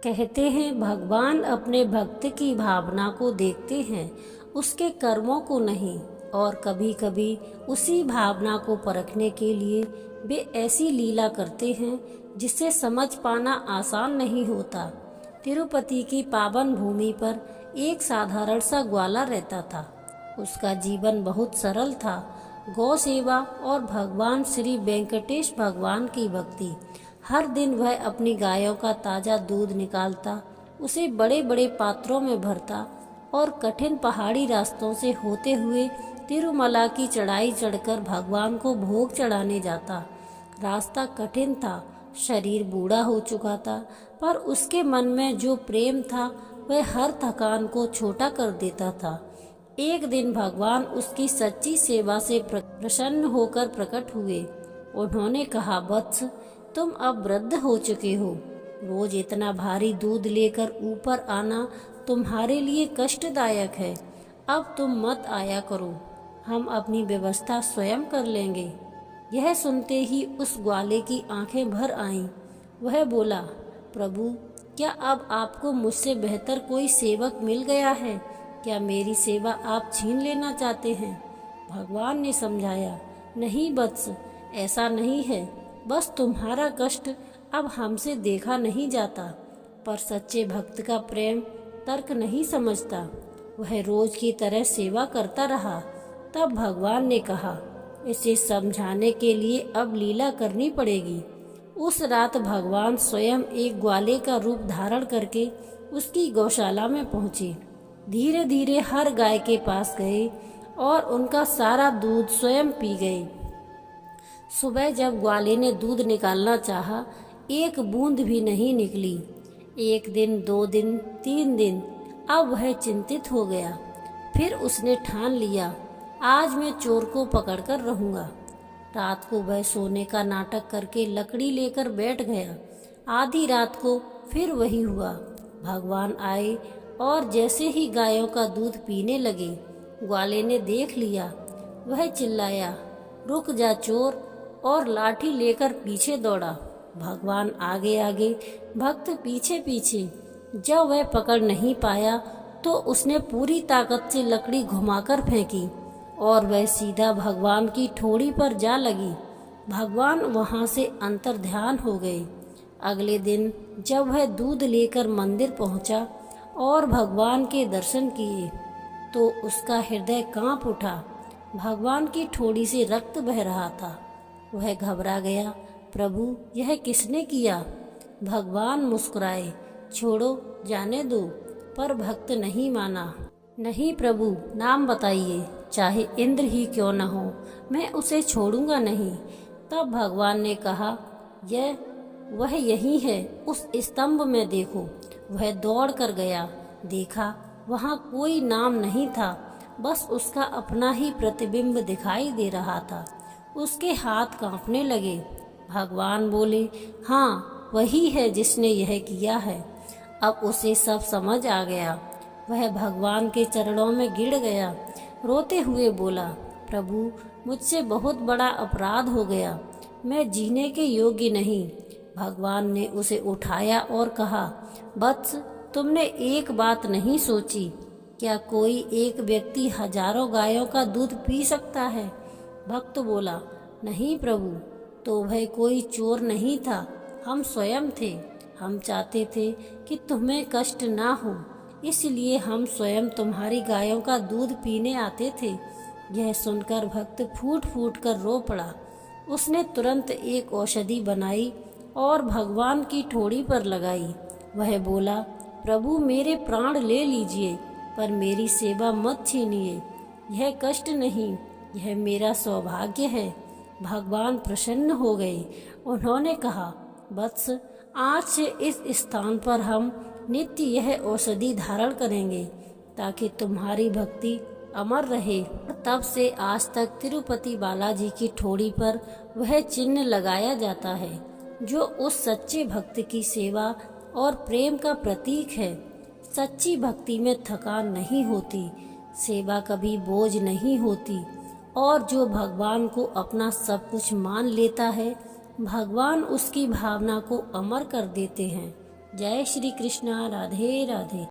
कहते हैं भगवान अपने भक्त की भावना को देखते हैं, उसके कर्मों को नहीं। और कभी कभी उसी भावना को परखने के लिए वे ऐसी लीला करते हैं जिसे समझ पाना आसान नहीं होता। तिरुपति की पावन भूमि पर एक साधारण सा ग्वाला रहता था। उसका जीवन बहुत सरल था। गौ सेवा और भगवान श्री वेंकटेश भगवान की भक्ति। हर दिन वह अपनी गायों का ताज़ा दूध निकालता, उसे बड़े बड़े पात्रों में भरता और कठिन पहाड़ी रास्तों से होते हुए तिरुमला की चढ़ाई चढ़कर भगवान को भोग चढ़ाने जाता। रास्ता कठिन था, शरीर बूढ़ा हो चुका था, पर उसके मन में जो प्रेम था वह हर थकान को छोटा कर देता था। एक दिन भगवान उसकी सच्ची सेवा से प्रसन्न होकर प्रकट हुए। उन्होंने कहा, वत्स, तुम अब वृद्ध हो चुके हो। रोज इतना भारी दूध लेकर ऊपर आना तुम्हारे लिए कष्टदायक है। अब तुम मत आया करो, हम अपनी व्यवस्था स्वयं कर लेंगे। यह सुनते ही उस ग्वाले की आंखें भर आईं। वह बोला, प्रभु, क्या अब आपको मुझसे बेहतर कोई सेवक मिल गया है? क्या मेरी सेवा आप छीन लेना चाहते हैं? भगवान ने समझाया, नहीं वत्स, ऐसा नहीं है। बस तुम्हारा कष्ट अब हमसे देखा नहीं जाता। पर सच्चे भक्त का प्रेम तर्क नहीं समझता। वह रोज की तरह सेवा करता रहा। तब भगवान ने कहा, इसे समझाने के लिए अब लीला करनी पड़ेगी। उस रात भगवान स्वयं एक ग्वाले का रूप धारण करके उसकी गौशाला में पहुँचे। धीरे धीरे हर गाय के पास गए और उनका सारा दूध स्वयं पी गए। सुबह जब ग्वाले ने दूध निकालना चाहा, एक बूंद भी नहीं निकली। एक दिन, 2 दिन, 3 दिन, अब वह चिंतित हो गया। फिर उसने ठान लिया, आज मैं चोर को पकड़कर रहूंगा। रात को वह सोने का नाटक करके लकड़ी लेकर बैठ गया। आधी रात को फिर वही हुआ। भगवान आए और जैसे ही गायों का दूध पीने लगे, ग्वाले ने देख लिया। वह चिल्लाया, रुक जा चोर, और लाठी लेकर पीछे दौड़ा। भगवान आगे आगे, भक्त पीछे पीछे। जब वह पकड़ नहीं पाया तो उसने पूरी ताकत से लकड़ी घुमाकर फेंकी और वह सीधा भगवान की ठोड़ी पर जा लगी। भगवान वहां से अंतर्ध्यान हो गए। अगले दिन जब वह दूध लेकर मंदिर पहुंचा और भगवान के दर्शन किए तो उसका हृदय कांप उठा। भगवान की ठोड़ी से रक्त बह रहा था। वह घबरा गया, प्रभु, यह किसने किया? भगवान मुस्कुराए, छोड़ो, जाने दो। पर भक्त नहीं माना। नहीं प्रभु, नाम बताइए, चाहे इंद्र ही क्यों न हो, मैं उसे छोड़ूंगा नहीं। तब भगवान ने कहा, वह यही है, उस स्तंभ में देखो। वह दौड़ कर गया, देखा वहाँ कोई नाम नहीं था, बस उसका अपना ही प्रतिबिंब दिखाई दे रहा था। उसके हाथ कांपने लगे। भगवान बोले, हाँ, वही है जिसने यह किया है। अब उसे सब समझ आ गया। वह भगवान के चरणों में गिर गया। रोते हुए बोला, प्रभु, मुझसे बहुत बड़ा अपराध हो गया, मैं जीने के योग्य नहीं। भगवान ने उसे उठाया और कहा, वत्स, तुमने एक बात नहीं सोची, क्या कोई एक व्यक्ति हजारों गायों का दूध पी सकता है? भक्त बोला, नहीं प्रभु, तो वह कोई चोर नहीं था, हम स्वयं थे। हम चाहते थे कि तुम्हें कष्ट ना हो, इसलिए हम स्वयं तुम्हारी गायों का दूध पीने आते थे। यह सुनकर भक्त फूट फूट कर रो पड़ा। उसने तुरंत एक औषधि बनाई और भगवान की ठोड़ी पर लगाई। वह बोला, प्रभु, मेरे प्राण ले लीजिए, पर मेरी सेवा मत छीनिए। यह कष्ट नहीं, यह मेरा सौभाग्य है। भगवान प्रसन्न हो गए। उन्होंने कहा, वत्स, आज से इस स्थान पर हम नित्य यह औषधि धारण करेंगे ताकि तुम्हारी भक्ति अमर रहे। तब से आज तक तिरुपति बालाजी की ठोड़ी पर वह चिन्ह लगाया जाता है, जो उस सच्चे भक्त की सेवा और प्रेम का प्रतीक है। सच्ची भक्ति में थकान नहीं होती, सेवा कभी बोझ नहीं होती, और जो भगवान को अपना सब कुछ मान लेता है, भगवान उसकी भावना को अमर कर देते हैं। जय श्री कृष्णा। राधे राधे।